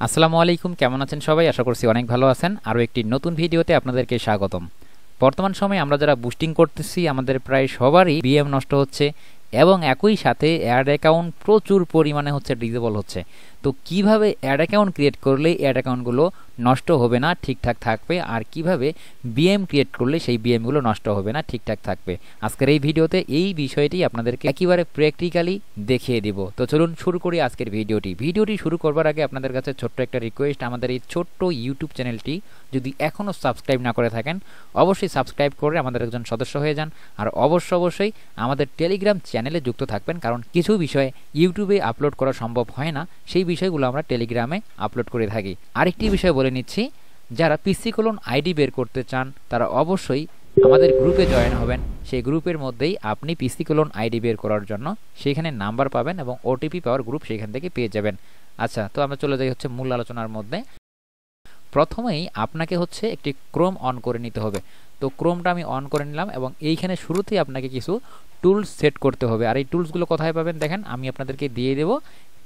আসসালামু আলাইকুম, কেমন আছেন সবাই? আশা করছি অনেক ভালো আছেন। আরও একটি নতুন ভিডিওতে আপনাদেরকে স্বাগতম। বর্তমান সময়ে আমরা যারা বুস্টিং করতেছি আমাদের প্রায় সবারই বিএম নষ্ট হচ্ছে এবং একই সাথে অ্যাড অ্যাকাউন্ট প্রচুর পরিমাণে ডিসেবল হচ্ছে। তো কিভাবে অ্যাড অ্যাকাউন্ট ক্রিয়েট করলে অ্যাড অ্যাকাউন্টগুলো নষ্ট হবে না, ঠিকঠাক থাকবে, আর কিভাবে বিএম ক্রিয়েট করলে সেই বিএমগুলো নষ্ট হবে না, ঠিকঠাক থাকবে, আজকের এই ভিডিওতে এই বিষয়টি আপনাদেরকে একেবারে প্র্যাকটিক্যালি দেখিয়ে দিব। তো চলুন শুরু করি আজকের ভিডিওটি শুরু করবার আগে আপনাদের কাছে ছোট্ট একটা রিকোয়েস্ট, আমাদের এই ছোট্ট ইউটিউব চ্যানেলটি যদি এখনও সাবস্ক্রাইব না করে থাকেন অবশ্যই সাবস্ক্রাইব করে আমাদের একজন সদস্য হয়ে যান। আর অবশ্যই আমাদের টেলিগ্রাম চ্যানেলে যুক্ত থাকবেন, কারণ কিছু বিষয় ইউটিউবে আপলোড করা সম্ভব হয় না, সেই বিষয়গুলো আমরা টেলিগ্রামে আপলোড করে থাকি। আরেকটি বিষয় বলে নিচ্ছি, যারা পিসি আইডি বের করতে চান তারা অবশ্যই আমাদের গ্রুপে জয়েন হবেন। সেই গ্রুপের মধ্যেই আপনি পিসি আইডি বের করার জন্য সেখানে নাম্বার পাবেন এবং ওটিপি পাওয়ার গ্রুপ সেখান থেকে পেয়ে যাবেন। আচ্ছা, তো আমরা চলে যাই মূল আলোচনার মধ্যে। প্রথমেই আপনাকে একটি ক্রোম অন করে নিতে হবে। তো ক্রোমটা আমি অন করে নিলাম এবং এইখানে শুরুতেই আপনাকে কিছু টুলস সেট করতে হবে। আর এই টুলসগুলো কোথায় পাবেন দেখেন, আমি আপনাদেরকে দিয়ে দেব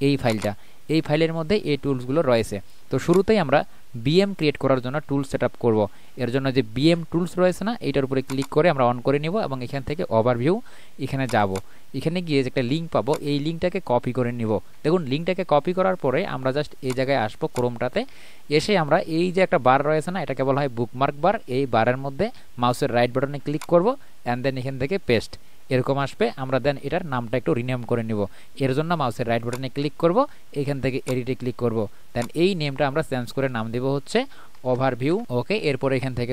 এই ফাইলটা। এই ফাইলের মধ্যে এই টুলসগুলো রয়েছে। তো শুরুতেই আমরা বিএম ক্রিয়েট করার জন্য টুলস সেট আপ করবো। এর জন্য যে বিএম টুলস রয়েছে না, এইটার উপরে ক্লিক করে আমরা অন করে নিব এবং এখান থেকে ওভারভিউ এখানে যাব। এখানে গিয়ে যে একটা লিঙ্ক পাবো, এই লিঙ্কটাকে কপি করে নিব। দেখুন, লিঙ্কটাকে কপি করার পরে আমরা জাস্ট এই জায়গায় আসবো ক্রোমটাতে। এসে আমরা এই যে একটা বার রয়েছে না, এটাকে বলা হয় বুকমার্ক বার। এই বারের মধ্যে মাউসের রাইট বাটনে ক্লিক করব অ্যান্ড দেন এখান থেকে পেস্ট এরকম আসবে। আমরা দেন এটার নামটা একটু রিনেম করে নিব। এর জন্য মাউসের রাইট বাটনে ক্লিক করব, এখান থেকে এডিটে ক্লিক করব। দেন এই নেমটা আমরা চেঞ্জ করে নাম দেব ওভারভিউ। ওকে, এরপরে এখান থেকে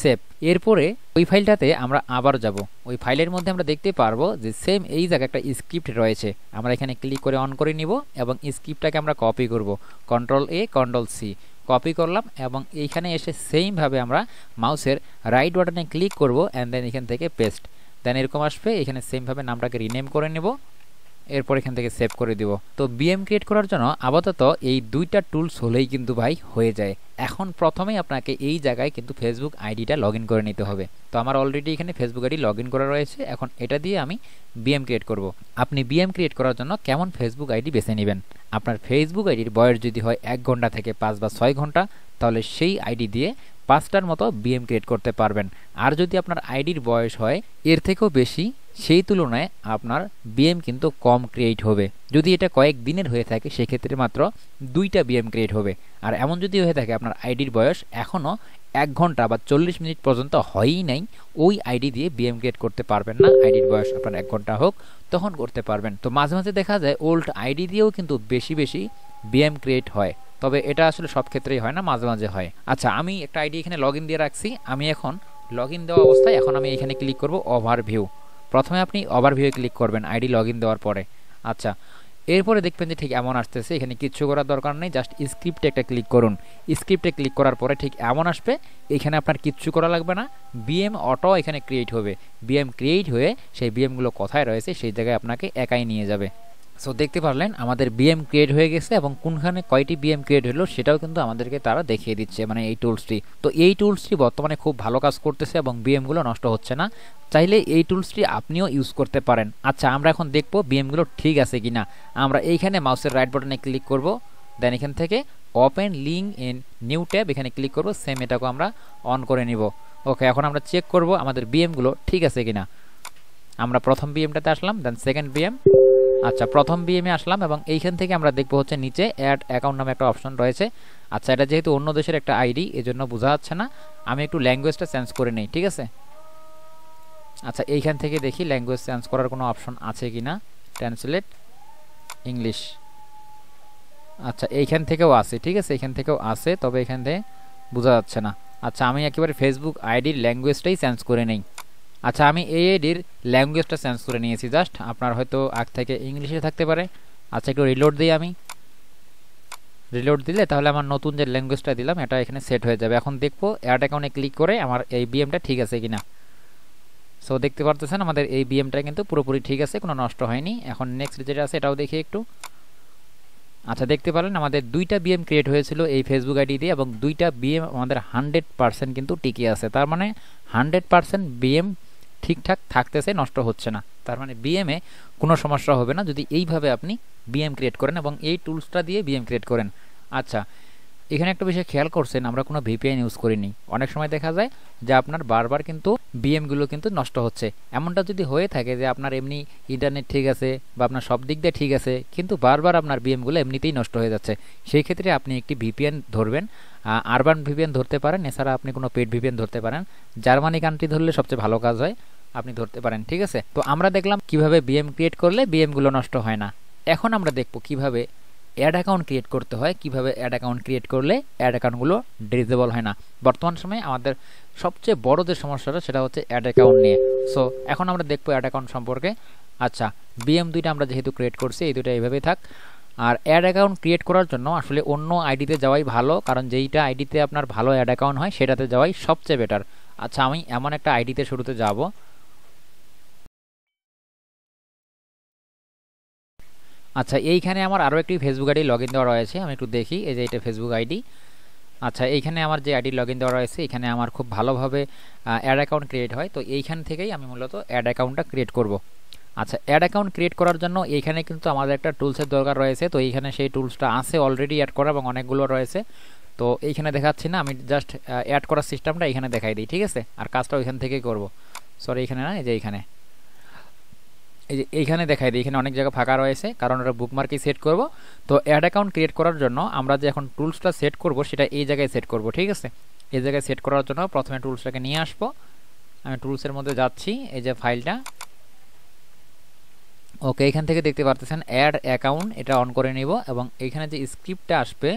সেভ। এরপরে ওই ফাইলটাতে আমরা আবার যাব। ওই ফাইলের মধ্যে আমরা দেখতে পারবো যে সেম এই জায়গায় একটা স্ক্রিপ্ট রয়েছে। আমরা এখানে ক্লিক করে অন করে নিব এবং স্ক্রিপ্টটাকে আমরা কপি করব। কন্ট্রোল-A কন্ট্রোল-C কপি করলাম এবং এইখানে এসে সেমভাবে আমরা মাউসের রাইট বাটনে ক্লিক করব অ্যান্ড দেন এখান থেকে পেস্ট। দেন এরকম আসবে। এখানে সেমভাবে নামটাকে রিনেম করে নেব, এরপর এখান থেকে সেভ করে দিব। তো বিএম ক্রিয়েট করার জন্য আপাতত এই দুইটা টুলস হলেই কিন্তু ভাই হয়ে যায়। এখন প্রথমেই আপনাকে এই জায়গায় কিন্তু ফেসবুক আইডিটা লগ ইন করে নিতে হবে। তো আমার অলরেডি এখানে ফেসবুক আইডি লগ ইন করা রয়েছে। এখন এটা দিয়ে আমি বিএম ক্রিয়েট করব। আপনি বিএম ক্রিয়েট করার জন্য কেমন ফেসবুক আইডি বেছে নেবেন? আপনার ফেসবুক আইডির বয়স যদি হয় 1 ঘন্টা থেকে 5 বা 6 ঘন্টা, তাহলে সেই আইডি দিয়ে 5টার মতো বিএম ক্রিয়েট করতে পারবেন। আর যদি আপনার আইডির বয়স হয় এর থেকেও বেশি, সেই তুলনায় আপনার বিএম কিন্তু কম ক্রিয়েট হবে। যদি এটা কয়েক দিনের হয়ে থাকে সেক্ষেত্রে মাত্র 2টা বিএম ক্রিয়েট হবে। আর এমন যদি হয়ে থাকে আপনার আইডির বয়স এখনও 1 ঘন্টা বা 40 মিনিট পর্যন্ত হয়ই নাই, ওই আইডি দিয়ে বিএম ক্রিয়েট করতে পারবেন না। আইডির বয়স আপনার 1 ঘন্টা হোক, তখন করতে পারবেন। তো মাঝে মাঝে দেখা যায় ওল্ড আইডি দিয়েও কিন্তু বেশি বিএম ক্রিয়েট হয়, তবে এটা আসলে সব ক্ষেত্রেই হয় না, মাঝে মাঝে হয়। আচ্ছা, আমি একটা আইডি এখানে লগ ইন দিয়ে রাখছি। আমি এখন লগ ইন দেওয়া অবস্থায় এখন আমি এখানে ক্লিক করব ওভারভিউ। প্রথমে আপনি ওভারভিউয়ে ক্লিক করবেন আইডি লগ ইন দেওয়ার পরে। আচ্ছা, এরপরে দেখবেন যে ঠিক এমন আসতেছে। এখানে কিচ্ছু করার দরকার নেই, জাস্ট স্ক্রিপ্টে একটা ক্লিক করুন। স্ক্রিপ্টে ক্লিক করার পরে ঠিক এমন আসবে। এখানে আপনার কিচ্ছু করা লাগবে না, বিএম অটো এখানে ক্রিয়েট হবে। বিএম ক্রিয়েট হয়ে সেই বিএমগুলো কোথায় রয়েছে সেই জায়গায় আপনাকে একাই নিয়ে যাবে। সো দেখতে পারলেন আমাদের বিএম ক্রিয়েট হয়ে গেছে এবং কোনখানে কয়টি বিএম ক্রিয়েট হলো সেটাও কিন্তু আমাদেরকে তারা দেখিয়ে দিচ্ছে, মানে এই টুলসটি। তো এই টুলসটি বর্তমানে খুব ভালো কাজ করতেছে এবং বিএমগুলো নষ্ট হচ্ছে না। চাইলে এই টুলসটি আপনিও ইউজ করতে পারেন। আচ্ছা, আমরা এখন দেখবো বিএমগুলো ঠিক আছে কিনা। আমরা এইখানে মাউসের রাইট বাটনে ক্লিক করব, দেন এখান থেকে open link in new tab এখানে ক্লিক করব। সেম এটাকে আমরা অন করে নিব। ওকে, এখন আমরা চেক করব আমাদের বিএমগুলো ঠিক আছে কিনা। আমরা প্রথম বিএমটাতে আসলাম, দেন সেকেন্ড বিএম। আচ্ছা, প্রথম বিএমে আসলাম এবং এইখান থেকে আমরা দেখবো নিচে অ্যাড অ্যাকাউন্ট নামে একটা অপশন রয়েছে। আচ্ছা, এটা যেহেতু অন্য দেশের একটা আইডি এজন্য বোঝা যাচ্ছে না, আমি একটু ল্যাঙ্গুয়েজটা চেঞ্জ করে নিই, ঠিক আছে। আচ্ছা, এইখান থেকে দেখি ল্যাঙ্গুয়েজ চেঞ্জ করার কোনো অপশন আছে কিনা। Translate English. আচ্ছা, এইখান থেকেও আছে, ঠিক আছে, এইখান থেকেও আছে, তবে এখান থেকে বোঝা যাচ্ছে না। আচ্ছা, আমি একেবারে ফেসবুক আইডির ল্যাঙ্গুয়েজটাই চেঞ্জ করে নেই। আচ্ছা, আমি এই আইডির ল্যাঙ্গুয়েজটা চেঞ্জ করে নিয়েছি জাস্ট। আপনার হয়তো আগ থেকে ইংলিশে থাকতে পারে। আচ্ছা, একটু রিলোড দিই। আমি রিলোড দিলে তাহলে আমার নতুন যে ল্যাঙ্গুয়েজটা দিলাম এটা এখানে সেট হয়ে যাবে। এখন দেখবো অ্যাড অ্যাকাউন্টে ক্লিক করে আমার এই বিএমটা ঠিক আছে কিনা। সো দেখতে পারতেছেন আমাদের এই বিএমটা কিন্তু পুরোপুরি ঠিক আছে, কোনো নষ্ট হয়নি। এখন নেক্সট যেটা আছে এটাও দেখি একটু। আচ্ছা, দেখতে পারেন আমাদের 2টা বিএম ক্রিয়েট হয়েছিল এই ফেসবুক আইডি দিয়ে এবং 2টা বিএম আমাদের 100% কিন্তু টিকে আছে। তার মানে 100% বিএম ঠিকঠাক থাকতেছে, নষ্ট হচ্ছে না। তার মানে বিএমে কোনো সমস্যা হবে না যদি এইভাবে আপনি বিএম ক্রিয়েট করেন এবং এই টুলসটা দিয়ে বিএম ক্রিয়েট করেন। আচ্ছা, এখানে একটা বিষয় খেয়াল করছেন, আমরা কোনো ভিপিএন ইউজ করিনি। অনেক সময় দেখা যায় যে আপনার বারবার কিন্তু বিএমগুলো কিন্তু নষ্ট হচ্ছে। এমনটা যদি হয়ে থাকে যে আপনার এমনি ইন্টারনেট ঠিক আছে বা আপনার সব দিক দিয়ে ঠিক আছে, কিন্তু বারবার আপনার বিএমগুলো এমনিতেই নষ্ট হয়ে যাচ্ছে, সেই ক্ষেত্রে আপনি একটি ভিপিএন ধরবেন। আরবান ভিপিএন ধরতে পারেন, এছাড়া আপনি কোনো পেড ভিপিএন ধরতে পারেন। জার্মানি কান্ট্রি ধরলে সবচেয়ে ভালো কাজ হয়, আপনি ধরতে পারেন। ঠিক আছে, তো আমরা দেখলাম কিভাবে বিএম ক্রিয়েট করলে বিএমগুলো নষ্ট হয় না। এখন আমরা দেখব কিভাবে অ্যাড অ্যাকাউন্ট ক্রিয়েট করতে হয়, কিভাবে অ্যাড অ্যাকাউন্ট ক্রিয়েট করলে অ্যাড অ্যাকাউন্টগুলো ডিজেবল হয় না। বর্তমান সময়ে আমাদের সবচেয়ে বড় যে সমস্যাটা সেটা হচ্ছে অ্যাড অ্যাকাউন্ট নিয়ে। সো এখন আমরা দেখবো অ্যাড অ্যাকাউন্ট সম্পর্কে। আচ্ছা, বিএম দুইটা আমরা যেহেতু ক্রিয়েট করছি, এই দুইটা এইভাবেই থাক। আর অ্যাড অ্যাকাউন্ট ক্রিয়েট করার জন্য আসলে অন্য আইডিতে যাওয়াই ভালো, কারণ যেইটা আইডিতে আপনার ভালো অ্যাড অ্যাকাউন্ট হয় সেটাতে যাওয়াই সবচেয়ে বেটার। আচ্ছা, আমি এমন একটা আইডিতে শুরুতে যাব। আচ্ছা, এইখানে আমার আরও একটি ফেসবুক আইডি লগ ইন দেওয়া রয়েছে, আমি একটু দেখি। এই যে এটা ফেসবুক আইডি। আচ্ছা, এইখানে আমার যে আইডি লগ ইন দেওয়া রয়েছে, এখানে আমার খুব ভালোভাবে অ্যাড অ্যাকাউন্ট ক্রিয়েট হয়। তো এইখান থেকেই আমি মূলত অ্যাড অ্যাকাউন্টটা ক্রিয়েট করব। আচ্ছা, অ্যাড অ্যাকাউন্ট ক্রিয়েট করার জন্য এইখানে কিন্তু আমাদের একটা টুলসের দরকার রয়েছে। তো এইখানে সেই টুলসটা আছে অলরেডি অ্যাড করা এবং অনেকগুলো রয়েছে। তো এইখানে দেখাচ্ছি না, আমি জাস্ট অ্যাড করার সিস্টেমটা এখানে দেখাই দিই। ঠিক আছে, আর কাজটা ওইখান থেকেই করব। সরি, এখানে না, এই যে এইখানে, এই যে এইখানে দেখাই দিই। এখানে অনেক জায়গা ফাঁকা রয়েছে, কারণ ওটা বুকমার্কই সেট করব। তো অ্যাড অ্যাকাউন্ট ক্রিয়েট করার জন্য আমরা যে এখন টুলসটা সেট করব সেটা এই জায়গায় সেট করব। ঠিক আছে, এই জায়গায় সেট করার জন্য প্রথমে টুলসটাকে নিয়ে আসবো। আমি টুলসের মধ্যে যাচ্ছি, এই যে ফাইলটা। ওকে, এখান থেকে দেখতে পারতেছেন অ্যাড অ্যাকাউন্ট, এটা অন করে নিব এবং এইখানে যে স্ক্রিপ্টটা আসবে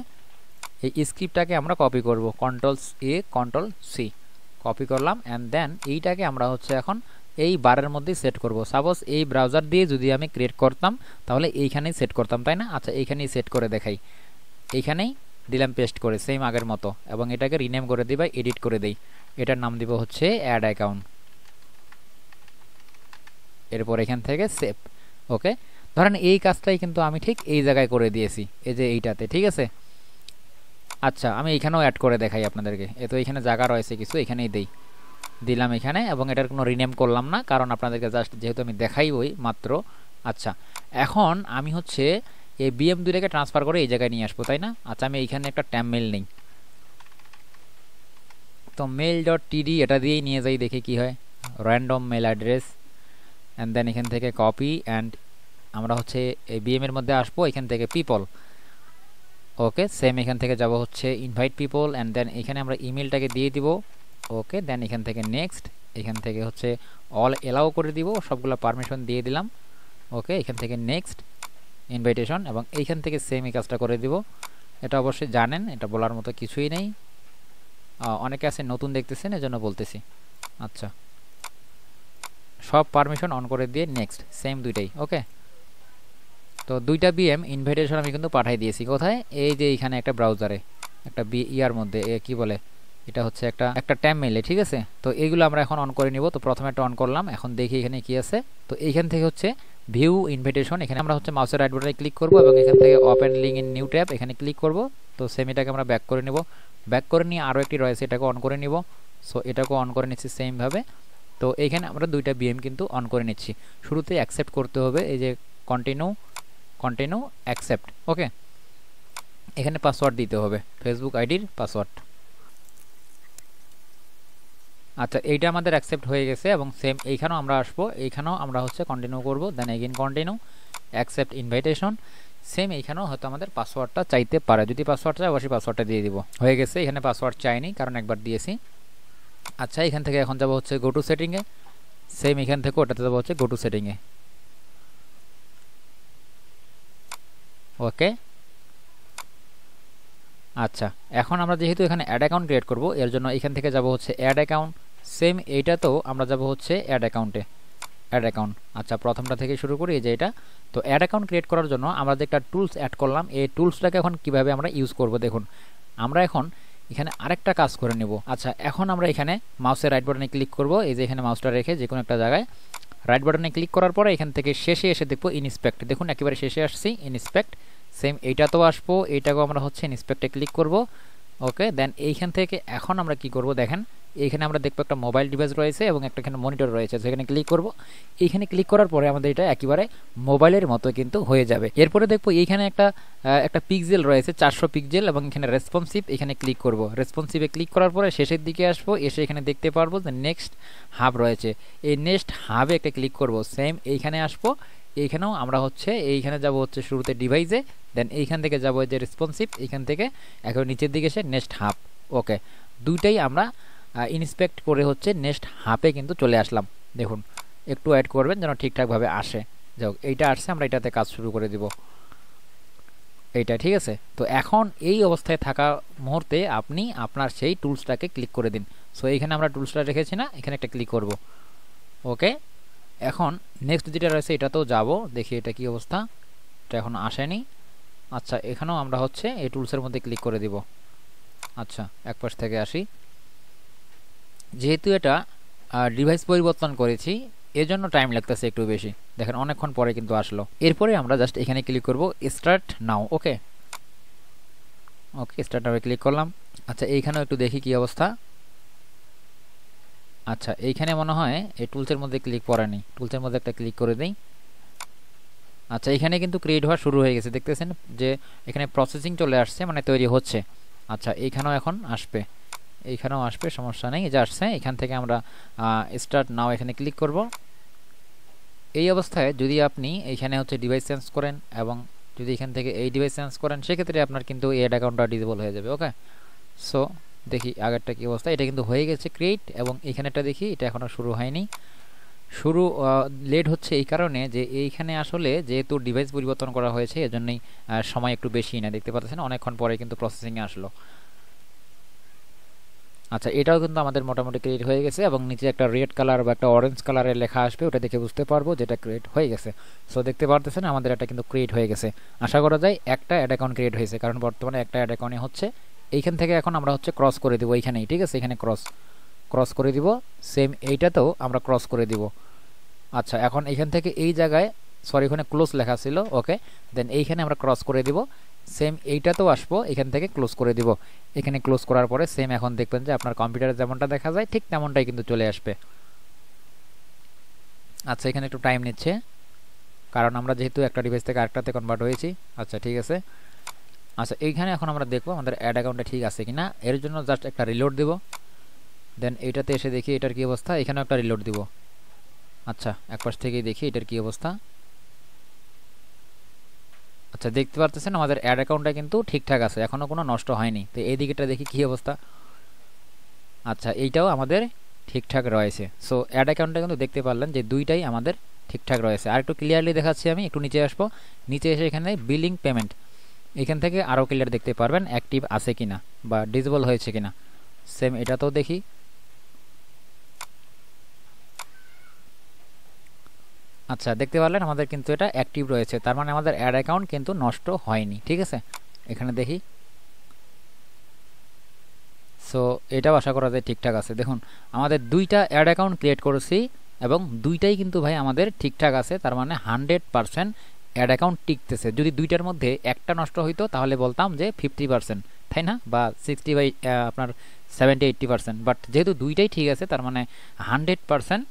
এই স্ক্রিপ্টটাকে আমরা কপি করব। কন্ট্রোল-A কন্ট্রোল-C কপি করলাম, অ্যান্ড দেন এইটাকে আমরা হচ্ছে এখন এই বারের মধ্যেই সেট করব। সাপোজ এই ব্রাউজার দিয়ে যদি আমি ক্রিয়েট করতাম তাহলে এইখানেই সেট করতাম, তাই না? আচ্ছা, এইখানেই সেট করে দেখাই। এইখানেই দিলাম পেস্ট করে, সেম আগের মতো, এবং এটাকে রিনেম করে দিই বা এডিট করে দিই। এটার নাম দিব হচ্ছে অ্যাড অ্যাকাউন্ট। এরপর এখান থেকে সেভ। ওকে, ধরেন এই কাজটাই কিন্তু আমি ঠিক এই জায়গায় করে দিয়েছি, এই যে এইটাতে। ঠিক আছে, আচ্ছা, আমি এইখানেও অ্যাড করে দেখাই আপনাদেরকে। এ তো এখানে জায়গা রয়েছে কিছু, এখানেই দিলাম এখানে, এবং এটার কোনো রিনেম করলাম না, কারণ আপনাদেরকে জাস্ট যেহেতু আমি দেখাইবই মাত্র। আচ্ছা, এখন আমি হচ্ছে এই বিএম দুইটাকে ট্রান্সফার করে এই জায়গায় নিয়ে আসবো, তাই না? আচ্ছা, আমি এইখানে একটা ট্যাম মেল নিই। তো mail.td এটা দিয়েই নিয়ে যাই, দেখি কি হয়। Random mail address, and then এখান থেকে কপি, অ্যান্ড আমরা হচ্ছে এই বিএম এর মধ্যে আসবো, এখান থেকে পিপল। ওকে, সেম এখান থেকে যাব হচ্ছে ইনভাইট পিপল, অ্যান্ড দেন এখানে আমরা ইমেলটাকে দিয়ে দিব। ওকে, দেন এখান থেকে নেক্সট, এখান থেকে হচ্ছে অল এলাও করে দিব, সবগুলো পারমিশন দিয়ে দিলাম। ওকে, এখান থেকে নেক্সট ইনভাইটেশন, এবং এইখান থেকে সেম এই কাজটা করে দিব। এটা অবশ্যই জানেন, এটা বলার মতো কিছুই নেই। অনেকে আছে নতুন দেখতেছেন, এজন্য বলতেছি। আচ্ছা, সব পারমিশন অন করে দিয়ে নেক্সট, সেম দুইটাই। ওকে, তো দুইটা বিএম ইনভাইটেশন আমি কিন্তু পাঠাই দিয়েছি। কোথায়? এই যে এখানে একটা ব্রাউজারে, একটা ইয়ার মধ্যে, কি বলে, এটা হচ্ছে একটা ট্যাব মেইলে। ঠিক আছে, তো এইগুলো আমরা এখন অন করে নিব। তো প্রথমে একটা অন করলাম, এখন দেখি এখানে কি আছে। তো এইখান থেকে হচ্ছে ভিউ ইনভিটেশন, এখানে আমরা হচ্ছে মাউসের রাইট বাটনে ক্লিক করব এবং এখান থেকে open link in new tab এখানে ক্লিক করব। তো সেম এটাকে আমরা ব্যাক করে নিব। ব্যাক করে নিয়ে আরও একটি রয়েছে, এটাকে অন করে নিব। সো এটাকেও অন করে নিচ্ছি সেমভাবে। তো এইখানে আমরা দুইটা বিএম কিন্তু অন করে নিচ্ছি। শুরুতে অ্যাকসেপ্ট করতে হবে, এই যে কন্টিনিউ অ্যাকসেপ্ট। ওকে, এখানে পাসওয়ার্ড দিতে হবে, ফেসবুক আইডির পাসওয়ার্ড। আচ্ছা, এইটা আমাদের অ্যাকসেপ্ট হয়ে গেছে, এবং সেম এইখানেও আমরা আসবো, এইখানেও আমরা হচ্ছে কন্টিনিউ করব, then again continue accept invitation. Same এইখানেও হয়তো আমাদের পাসওয়ার্ডটা চাইতে পারে, যদি পাসওয়ার্ড চাই অবশ্যই পাসওয়ার্ডটা দিয়ে দিব। হয়ে গেছে, এখানে পাসওয়ার্ড চাইনি কারণ একবার দিয়েছি। আচ্ছা, এখান থেকে এখন যাব হচ্ছে গো টু সেটিংয়ে, সেম এখান থেকে ওটাতে যাবো হচ্ছে গো টু সেটিংয়ে। ওকে, আচ্ছা, এখন আমরা যেহেতু এখানে অ্যাড অ্যাকাউন্ট ক্রিয়েট করব, এর জন্য এখান থেকে যাব হচ্ছে অ্যাড অ্যাকাউন্ট। সেম এইটাতেও আমরা যাব হচ্ছে অ্যাড অ্যাকাউন্টে, অ্যাড অ্যাকাউন্ট। আচ্ছা, প্রথমটা থেকে শুরু করি, এই যে এটা। তো অ্যাড অ্যাকাউন্ট ক্রিয়েট করার জন্য আমরা যে একটা টুলস অ্যাড করলাম, এই টুলসটাকে এখন কিভাবে আমরা ইউজ করব দেখুন। আমরা এখন এখানে আরেকটা কাজ করে নেব। আচ্ছা, এখন আমরা এখানে মাউসের রাইট বাটনে ক্লিক করব, এই যে এখানে মাউসটা রেখে যে কোনো একটা জায়গায় রাইট বাটনে ক্লিক করার পরে এখান থেকে শেষে এসে দেখবো ইনস্পেক্ট। দেখুন একেবারে শেষে আসছি, ইনস্পেক্ট। সেম এইটাতেও আসবো, এইটাকেও আমরা হচ্ছে ইনস্পেক্টে ক্লিক করব। ওকে, দেন এইখান থেকে এখন আমরা কি করব দেখেন, এইখানে আমরা দেখবো একটা মোবাইল ডিভাইস রয়েছে এবং একটা এখানে মনিটর রয়েছে, সেখানে ক্লিক করব। এইখানে ক্লিক করার পরে আমাদের এটা একেবারে মোবাইলের মতো কিন্তু হয়ে যাবে। এরপরে দেখবো এইখানে একটা পিক্সেল রয়েছে 400 পিক্সেল এবং এখানে রেসপন্সিভ, এখানে ক্লিক করব। রেসপন্সিভে ক্লিক করার পরে শেষের দিকে আসবো, এসে এখানে দেখতে পারবো যে নেক্সট হাব রয়েছে, এই নেক্সট হাবে একটা ক্লিক করব। সেম এইখানে আসবো, এইখানেও আমরা হচ্ছে এইখানে যাব হচ্ছে শুরুতে ডিভাইসে, দেন এইখান থেকে যাব যে রেসপন্সিভ, এইখান থেকে একেবারে নিচের দিকে এসে নেক্সট হাব। ওকে, দুইটাই আমরা ইন্সপেক্ট করে হচ্ছে নেক্সট হাবে কিন্তু চলে আসলাম। দেখুন একটু অ্যাড করবেন যেন ঠিকঠাকভাবে আসে। যাই এইটা আসছে, আমরা এটাতে কাজ শুরু করে দিব এইটা, ঠিক আছে। তো এখন এই অবস্থায় থাকা মুহূর্তে আপনি আপনার সেই টুলসটাকে ক্লিক করে দিন। সো এইখানে আমরা টুলসটা রেখেছি না, এখানে একটা ক্লিক করব। ওকে, এখন নেক্সট যেটা রয়েছে এটাতেও যাব, দেখি এটা কি অবস্থা, এটা এখন আসেনি। আচ্ছা, এখানেও আমরা হচ্ছে এই টুলসের মধ্যে ক্লিক করে দিব। আচ্ছা, এক পাশ থেকে আসি, যেহেতু এটা ডিভাইস পরিবর্তন করেছি এজন্য টাইম লাগতেছে একটু বেশি, দেখেন অনেকক্ষণ পরে কিন্তু আসলো। এরপরে আমরা জাস্ট এখানে ক্লিক করব স্টার্ট নাও। ওকে ওকে, স্টার্ট নাও ক্লিক করলাম। আচ্ছা, এইখানেও একটু দেখি কি অবস্থা। আচ্ছা, এইখানে মনে হয় এই টুলসের মধ্যে ক্লিক করেনি, টুলসের মধ্যে একটা ক্লিক করে দেই। আচ্ছা, এখানে কিন্তু ক্রিয়েট হওয়া শুরু হয়ে গেছে, দেখতেছেন যে এখানে প্রসেসিং চলে আসছে, মানে তৈরি হচ্ছে। আচ্ছা, এইখানেও এখন আসবে, এইখানেও আসবে, সমস্যা নেই, যে আসছে। এখান থেকে আমরা স্টার্ট নাও এখানে ক্লিক করব। এই অবস্থায় যদি আপনি এইখানে হচ্ছে ডিভাইস চেঞ্জ করেন এবং যদি এখান থেকে এই ডিভাইস চেঞ্জ করেন, সেক্ষেত্রে আপনার কিন্তু এই অ্যাড অ্যাকাউন্টটা ডিসেবল হয়ে যাবে। ওকে, সো দেখি আগেরটা কি অবস্থা। এটা কিন্তু হয়ে গেছে ক্রিয়েট, এবং এইখানেটা দেখি এটা এখনও শুরু হয়নি। শুরু লেট হচ্ছে এই কারণে যে এইখানে আসলে যেহেতু ডিভাইস পরিবর্তন করা হয়েছে এজন্যই সময় একটু বেশি না, দেখতে পাচ্ছেন অনেকক্ষণ পরে কিন্তু প্রসেসিংয়ে আসলো। আচ্ছা, এটাও কিন্তু আমাদের মোটামুটি ক্রিয়েট হয়ে গেছে এবং নিচে একটা রেড কালার বা একটা অরেঞ্জ কালারের লেখা আসবে, ওটা দেখে বুঝতে পারবো যেটা ক্রিয়েট হয়ে গেছে। সো দেখতে পারতেছেন আমাদের এটা কিন্তু ক্রিয়েট হয়ে গেছে। আশা করা যায় একটা অ্যাড অ্যাকাউন্ট ক্রিয়েট হয়েছে, কারণ বর্তমানে একটা অ্যাড অ্যাকাউন্টে হচ্ছে। এইখান থেকে এখন আমরা হচ্ছে ক্রস করে দিব এইখানেই, ঠিক আছে, এখানে ক্রস করে দিব। সেম এইটাতেও আমরা ক্রস করে দিব। আচ্ছা, এখন এইখান থেকে এই জায়গায়, সরি এখানে ক্লোজ লেখা ছিল, ওকে, দেন এইখানে আমরা ক্রস করে দিব। সেম এইটাতেও আসবো, এখান থেকে ক্লোজ করে দিব। এখানে ক্লোজ করার পরে সেম এখন দেখবেন যে আপনার কম্পিউটারে যেমনটা দেখা যায় ঠিক তেমনটাই কিন্তু চলে আসবে। আচ্ছা, এখানে একটু টাইম নিচ্ছে, কারণ আমরা যেহেতু একটা ডিভাইস থেকে আরেকটাতে কনভার্ট হয়েছি। আচ্ছা, ঠিক আছে। আচ্ছা, এইখানে এখন আমরা দেখবো আমাদের অ্যাড অ্যাকাউন্টটা ঠিক আছে কিনা, এর জন্য জাস্ট একটা রিলোড দিব। দেন এইটাতে এসে দেখি এটার কি অবস্থা, এখানেও একটা রিলোড দিব। আচ্ছা, এক পাশ থেকেই দেখি এটার কি অবস্থা। আচ্ছা, দেখতে পারতেছেন আমাদের অ্যাড অ্যাকাউন্টটা কিন্তু ঠিকঠাক আছে, এখনও কোনো নষ্ট হয়নি। তো এই দিকেটা দেখি কি অবস্থা। আচ্ছা, এইটাও আমাদের ঠিকঠাক রয়েছে। সো অ্যাড অ্যাকাউন্টটা কিন্তু দেখতে পারলেন যে দুইটাই আমাদের ঠিকঠাক রয়েছে। আর একটু ক্লিয়ারলি দেখাচ্ছি, আমি একটু নিচে আসবো, নিচে এসে এখানে বিলিং পেমেন্ট, এখান থেকে আরও ক্লিয়ার দেখতে পারবেন অ্যাক্টিভ আছে কিনা বা ডিসেবল হয়েছে কিনা। সেম এটাতেও দেখি। আচ্ছা, দেখতে পারলেন আমাদের কিন্তু এটা অ্যাক্টিভ রয়েছে, তার মানে আমাদের অ্যাড অ্যাকাউন্ট কিন্তু নষ্ট হয়নি, ঠিক আছে। এখানে দেখি, সো এটাও আশা করা যায় ঠিকঠাক আছে। দেখুন আমাদের দুইটা অ্যাড অ্যাকাউন্ট ক্রিয়েট করেছি এবং দুইটাই কিন্তু ভাই আমাদের ঠিকঠাক আছে, তার মানে 100% অ্যাড অ্যাকাউন্ট টিকতেছে। যদি দুইটার মধ্যে একটা নষ্ট হইতো তাহলে বলতাম যে 50%, তাই না, বা 60 বাই আপনার 70-80%, বাট যেহেতু দুইটাই ঠিক আছে তার মানে 100%।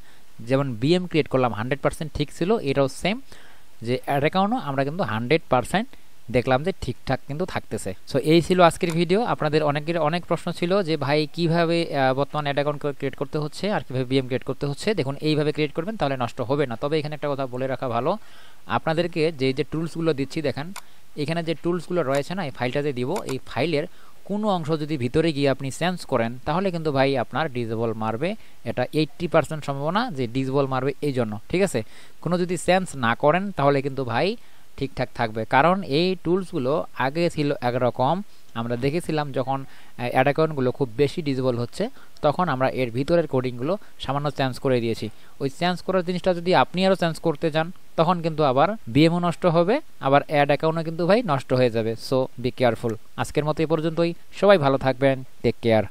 যেমন বিএম ক্রিয়েট করলাম 100% ঠিক ছিল, এটাও সেম যে অ্যাড অ্যাকাউন্টও আমরা কিন্তু 100% দেখলাম যে ঠিকঠাক কিন্তু থাকতেছে। সো এই ছিল আজকের ভিডিও। আপনাদের অনেকের অনেক প্রশ্ন ছিল যে ভাই কিভাবে বর্তমান অ্যাড অ্যাকাউন্ট ক্রিয়েট করতে হচ্ছে আর কিভাবে বিএম ক্রিয়েট করতে হচ্ছে। দেখুন এইভাবে ক্রিয়েট করবেন তাহলে নষ্ট হবে না। তবে এখানে একটা কথা বলে রাখা ভালো, আপনাদেরকে যে টুলসগুলো দিচ্ছি দেখেন, এখানে যে টুলসগুলো রয়েছে না, এই ফাইলটাতে দিব, এই ফাইলের কোনো অংশ যদি ভিতরে গিয়ে আপনি চেঞ্জ করেন তাহলে কিন্তু ভাই আপনার ডিসেবল মারবে। এটা 80% সম্ভাবনা যে ডিসেবল মারবে এই জন্য, ঠিক আছে। কোনো যদি চেঞ্জ না করেন তাহলে কিন্তু ভাই ঠিকঠাক থাকবে, কারণ এই টুলসগুলো আগে ছিল একরকম। আমরা দেখেছিলাম যখন অ্যাড অ্যাকাউন্টগুলো খুব বেশি ডিসেবল হচ্ছে তখন আমরা এর ভিতরের কোডিংগুলো সামান্য চেঞ্জ করে দিয়েছি। ওই চেঞ্জ করার জিনিসটা যদি আপনি আরও চেঞ্জ করতে চান তখন কিন্তু আবার বিএমও নষ্ট হবে, আবার অ্যাড অ্যাকাউন্টও কিন্তু ভাই নষ্ট হয়ে যাবে। So be careful. আজকের মতো এই পর্যন্তই, সবাই ভালো থাকবেন, টেক কেয়ার।